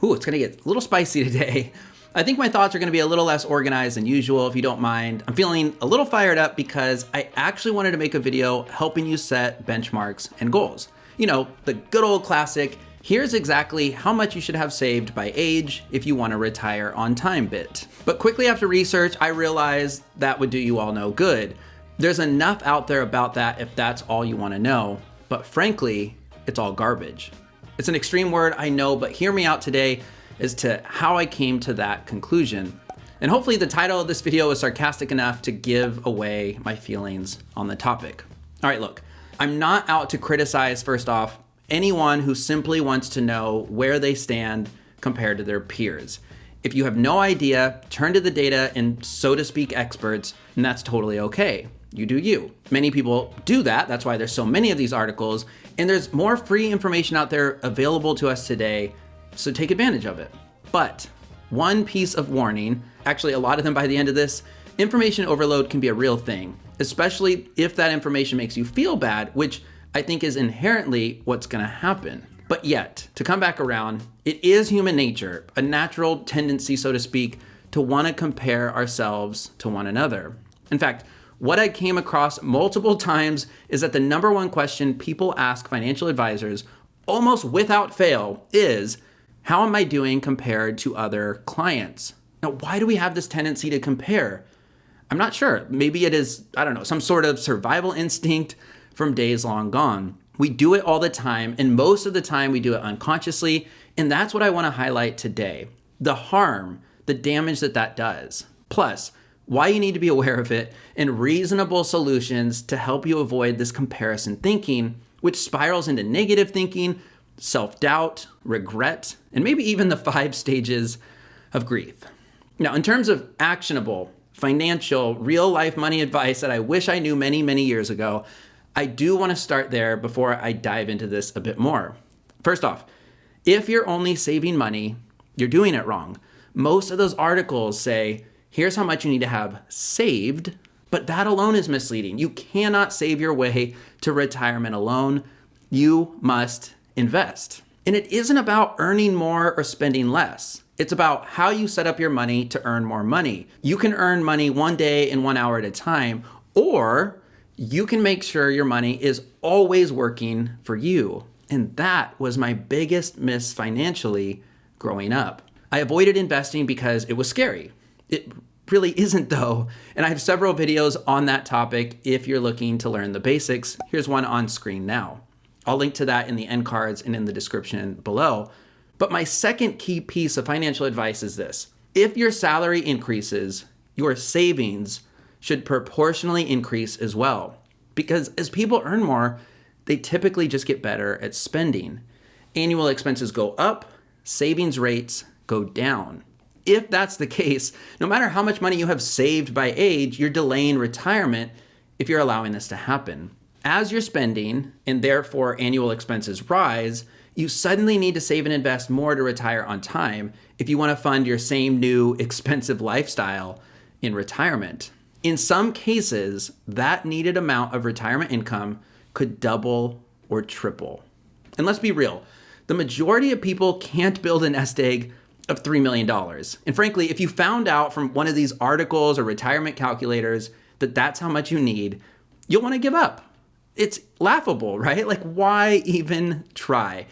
Ooh, it's gonna get a little spicy today. I think my thoughts are gonna be a little less organized than usual, if you don't mind. I'm feeling a little fired up because I actually wanted to make a video helping you set benchmarks and goals. You know, the good old classic, here's exactly how much you should have saved by age if you wanna retire on time bit. But quickly after research, I realized that would do you all no good. There's enough out there about that if that's all you wanna know, but frankly, it's all garbage. It's an extreme word, I know, but hear me out today as to how I came to that conclusion. And hopefully the title of this video is sarcastic enough to give away my feelings on the topic. All right, look, I'm not out to criticize, first off, anyone who simply wants to know where they stand compared to their peers. If you have no idea, turn to the data and so to speak experts, and that's totally okay. You do you. Many people do that. That's why there's so many of these articles, and there's more free information out there available to us today, so take advantage of it. But one piece of warning, actually a lot of them by the end of this, information overload can be a real thing, especially if that information makes you feel bad, which I think is inherently what's gonna happen. But yet, to come back around, it is human nature, a natural tendency, so to speak, to wanna compare ourselves to one another. In fact, what I came across multiple times is that the number one question people ask financial advisors, almost without fail, is, how am I doing compared to other clients? Now, why do we have this tendency to compare? I'm not sure. Maybe it is, I don't know, some sort of survival instinct from days long gone. We do it all the time, and most of the time we do it unconsciously, and that's what I want to highlight today. The harm, the damage that does. Plus, why you need to be aware of it, and reasonable solutions to help you avoid this comparison thinking, which spirals into negative thinking, self-doubt, regret, and maybe even the 5 stages of grief. Now, in terms of actionable, financial, real-life money advice that I wish I knew many, many years ago, I do want to start there before I dive into this a bit more. First off, if you're only saving money, you're doing it wrong. Most of those articles say, here's how much you need to have saved, but that alone is misleading. You cannot save your way to retirement alone. You must invest. And it isn't about earning more or spending less. It's about how you set up your money to earn more money. You can earn money one day and 1 hour at a time, or you can make sure your money is always working for you. And that was my biggest miss financially growing up. I avoided investing because it was scary. It really isn't though. And I have several videos on that topic if you're looking to learn the basics. Here's one on screen now. I'll link to that in the end cards and in the description below. But my second key piece of financial advice is this. If your salary increases, your savings should proportionally increase as well. Because as people earn more, they typically just get better at spending. Annual expenses go up, savings rates go down. If that's the case, no matter how much money you have saved by age, you're delaying retirement if you're allowing this to happen. As you're spending, and therefore annual expenses rise, you suddenly need to save and invest more to retire on time if you want to fund your same new expensive lifestyle in retirement. In some cases, that needed amount of retirement income could double or triple. And let's be real, the majority of people can't build a nest egg of $3 million. And frankly, if you found out from one of these articles or retirement calculators that that's how much you need, you'll want to give up. It's laughable, right? Like, why even try?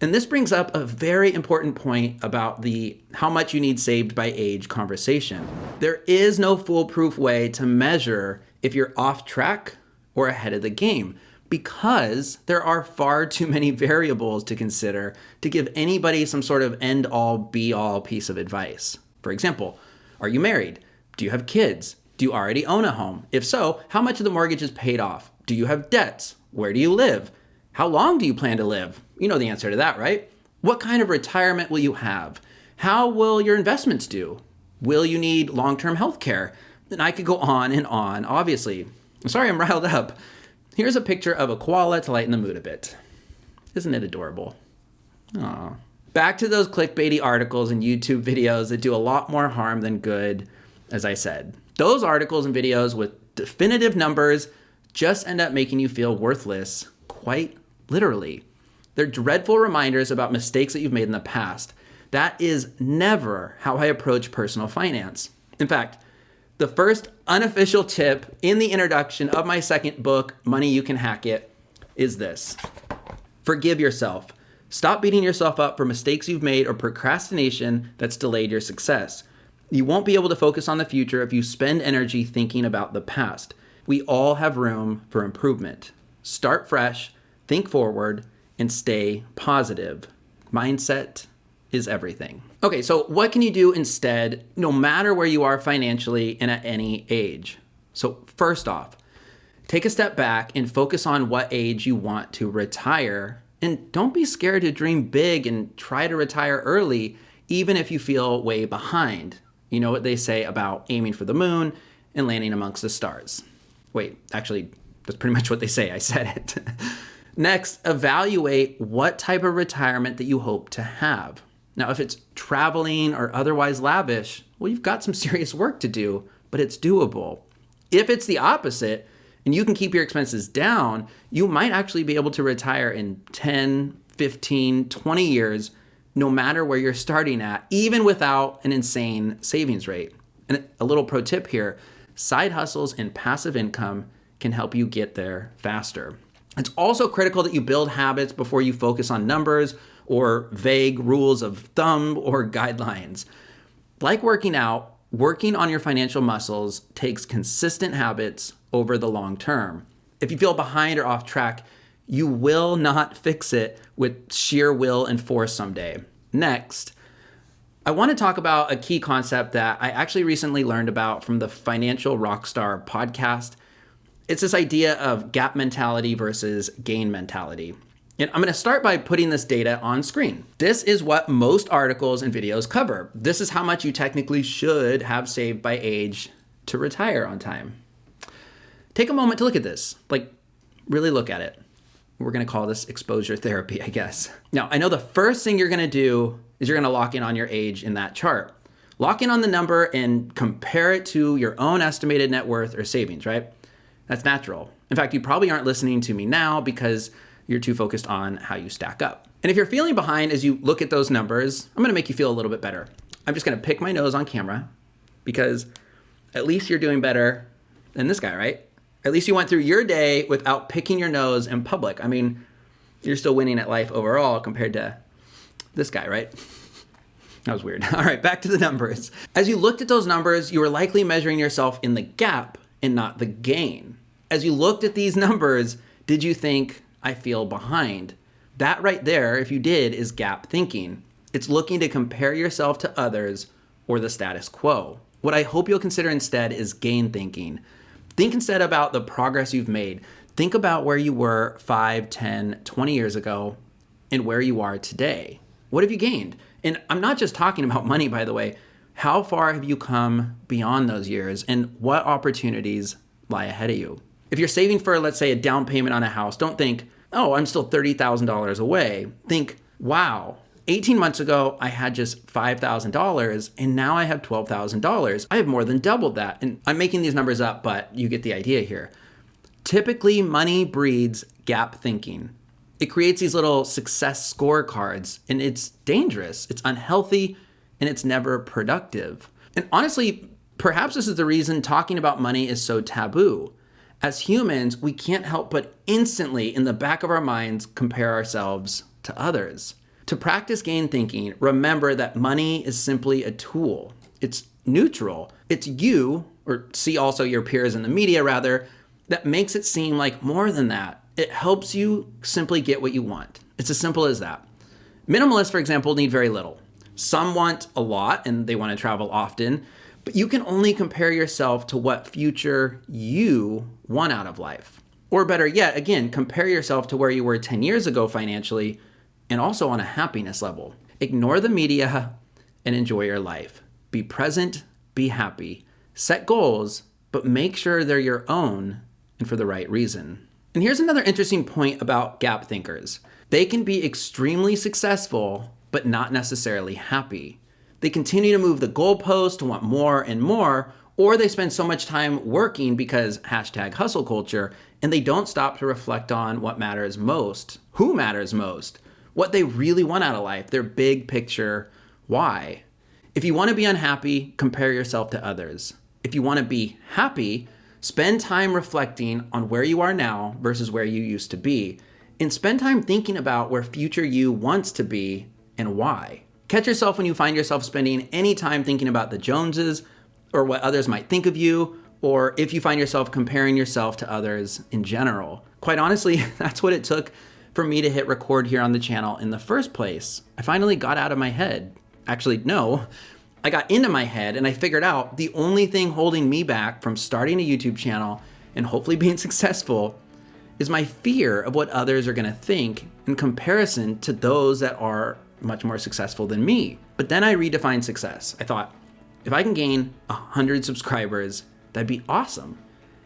And this brings up a very important point about the how much you need saved by age conversation. There is no foolproof way to measure if you're off track or ahead of the game, because there are far too many variables to consider to give anybody some sort of end-all, be-all piece of advice. For example, are you married? Do you have kids? Do you already own a home? If so, how much of the mortgage is paid off? Do you have debts? Where do you live? How long do you plan to live? You know the answer to that, right? What kind of retirement will you have? How will your investments do? Will you need long-term health care? And I could go on and on, obviously. Sorry, I'm riled up. Here's a picture of a koala to lighten the mood a bit. Isn't it adorable? Aw. Back to those clickbaity articles and YouTube videos that do a lot more harm than good, as I said. Those articles and videos with definitive numbers just end up making you feel worthless, quite literally. They're dreadful reminders about mistakes that you've made in the past. That is never how I approach personal finance. In fact, the first unofficial tip in the introduction of my second book, Money You Can Hack It, is this. Forgive yourself. Stop beating yourself up for mistakes you've made or procrastination that's delayed your success. You won't be able to focus on the future if you spend energy thinking about the past. We all have room for improvement. Start fresh, think forward, and stay positive. Mindset is everything. Okay, so what can you do instead, no matter where you are financially and at any age? So first off, take a step back and focus on what age you want to retire. And don't be scared to dream big and try to retire early, even if you feel way behind. You know what they say about aiming for the moon and landing amongst the stars. Wait, actually, that's pretty much what they say. I said it. Next, evaluate what type of retirement that you hope to have. Now, if it's traveling or otherwise lavish, well, you've got some serious work to do, but it's doable. If it's the opposite, and you can keep your expenses down, you might actually be able to retire in 10, 15, 20 years, no matter where you're starting at, even without an insane savings rate. And a little pro tip here, side hustles and passive income can help you get there faster. It's also critical that you build habits before you focus on numbers or vague rules of thumb or guidelines. Like working out, working on your financial muscles takes consistent habits over the long term. If you feel behind or off track, you will not fix it with sheer will and force someday. Next, I want to talk about a key concept that I actually recently learned about from the Financial Rockstar podcast. It's this idea of gap mentality versus gain mentality. And I'm going to start by putting this data on screen. This is what most articles and videos cover. This is how much you technically should have saved by age to retire on time. Take a moment to look at this. Really look at it. We're going to call this exposure therapy, I guess. Now, I know the first thing you're going to do is you're going to lock in on your age in that chart. Lock in on the number and compare it to your own estimated net worth or savings, right? That's natural. In fact, you probably aren't listening to me now because you're too focused on how you stack up. And if you're feeling behind as you look at those numbers, I'm going to make you feel a little bit better. I'm just going to pick my nose on camera because at least you're doing better than this guy, right? At least you went through your day without picking your nose in public. I mean, you're still winning at life overall compared to this guy, right? That was weird. All right, back to the numbers. As you looked at those numbers, you were likely measuring yourself in the gap and not the gain. As you looked at these numbers, did you think, I feel behind? That right there, if you did, is gap thinking. It's looking to compare yourself to others or the status quo. What I hope you'll consider instead is gain thinking. Think instead about the progress you've made. Think about where you were 5, 10, 20 years ago and where you are today. What have you gained? And I'm not just talking about money, by the way. How far have you come beyond those years and what opportunities lie ahead of you? If you're saving for, let's say, a down payment on a house, don't think, oh, I'm still $30,000 away. Think, wow, 18 months ago, I had just $5,000 and now I have $12,000. I have more than doubled that. And I'm making these numbers up, but you get the idea here. Typically, money breeds gap thinking. It creates these little success scorecards and it's dangerous, it's unhealthy, and it's never productive. And honestly, perhaps this is the reason talking about money is so taboo. As humans, we can't help but instantly, in the back of our minds, compare ourselves to others. To practice gain thinking, remember that money is simply a tool. It's neutral. It's you, or see also your peers in the media rather, that makes it seem like more than that. It helps you simply get what you want. It's as simple as that. Minimalists, for example, need very little. Some want a lot and they want to travel often, but you can only compare yourself to what future you want out of life. Or better yet, again, compare yourself to where you were 10 years ago financially and also on a happiness level. Ignore the media and enjoy your life. Be present, be happy. Set goals, but make sure they're your own and for the right reason. And here's another interesting point about gap thinkers. They can be extremely successful, but not necessarily happy. They continue to move the goalpost to want more and more, or they spend so much time working because #hustle culture, and they don't stop to reflect on what matters most, who matters most, what they really want out of life, their big picture Why? If you want to be unhappy, compare yourself to others. If you want to be happy, spend time reflecting on where you are now versus where you used to be, and spend time thinking about where future you wants to be and why. Catch yourself when you find yourself spending any time thinking about the Joneses or what others might think of you, or if you find yourself comparing yourself to others in general. Quite honestly, that's what it took for me to hit record here on the channel in the first place. I finally got out of my head. Actually, no, I got into my head and I figured out the only thing holding me back from starting a YouTube channel and hopefully being successful is my fear of what others are gonna think in comparison to those that are much more successful than me. But then I redefined success. I thought, if I can gain 100 subscribers, that'd be awesome.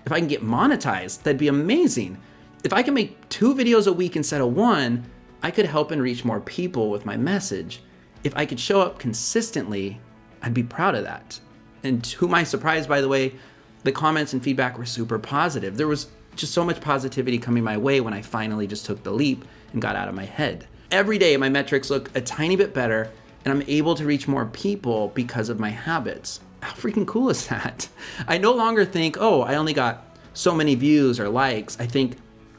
If I can get monetized, that'd be amazing. If I can make 2 videos a week instead of 1, I could help and reach more people with my message. If I could show up consistently, I'd be proud of that. And to my surprise, by the way, the comments and feedback were super positive. There was just so much positivity coming my way when I finally just took the leap and got out of my head. Every day, my metrics look a tiny bit better, and I'm able to reach more people because of my habits. How freaking cool is that? I no longer think, oh, I only got so many views or likes. I think,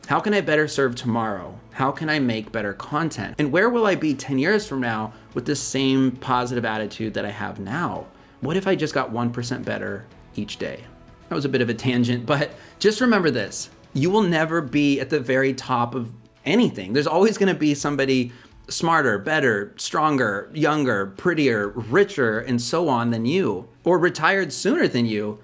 how can I better serve tomorrow? How can I make better content? And where will I be 10 years from now with the same positive attitude that I have now? What if I just got 1% better each day? That was a bit of a tangent, but just remember this. You will never be at the very top of anything. There's always gonna be somebody smarter, better, stronger, younger, prettier, richer, and so on than you, or retired sooner than you,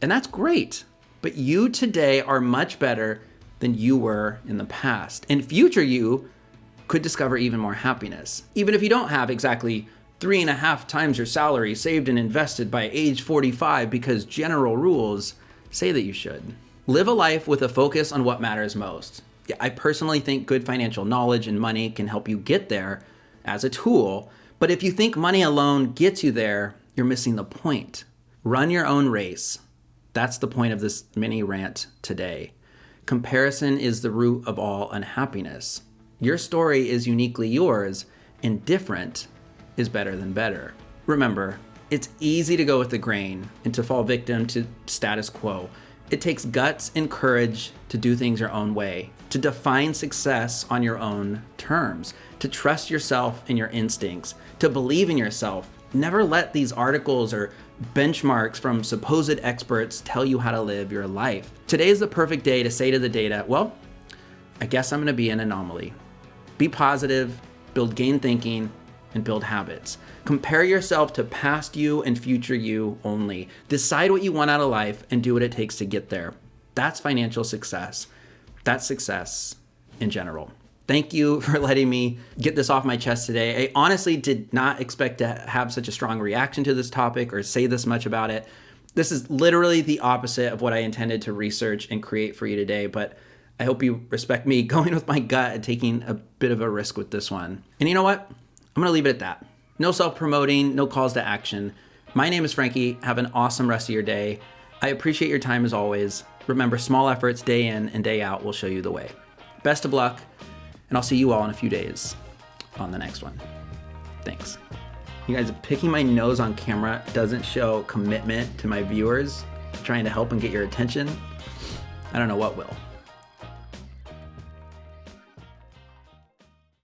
and that's great. But you today are much better than you were in the past, and future you could discover even more happiness. Even if you don't have exactly 3.5 times your salary saved and invested by age 45 because general rules say that you should. Live a life with a focus on what matters most. Yeah, I personally think good financial knowledge and money can help you get there as a tool, but if you think money alone gets you there, you're missing the point. Run your own race. That's the point of this mini rant today. Comparison is the root of all unhappiness. Your story is uniquely yours, and different is better than better. Remember, it's easy to go with the grain and to fall victim to status quo. It takes guts and courage to do things your own way, to define success on your own terms, to trust yourself and your instincts, to believe in yourself. Never let these articles or benchmarks from supposed experts tell you how to live your life. Today is the perfect day to say to the data, well, I guess I'm gonna be an anomaly. Be positive, build gain thinking, and build habits. Compare yourself to past you and future you only. Decide what you want out of life and do what it takes to get there. That's financial success. That's success in general. Thank you for letting me get this off my chest today. I honestly did not expect to have such a strong reaction to this topic or say this much about it. This is literally the opposite of what I intended to research and create for you today, but I hope you respect me going with my gut and taking a bit of a risk with this one. And you know what? I'm gonna leave it at that. No self-promoting, no calls to action. My name is Frankie. Have an awesome rest of your day. I appreciate your time as always. Remember, small efforts day in and day out will show you the way. Best of luck, and I'll see you all in a few days on the next one. Thanks. You guys, picking my nose on camera doesn't show commitment to my viewers, trying to help and get your attention. I don't know what will.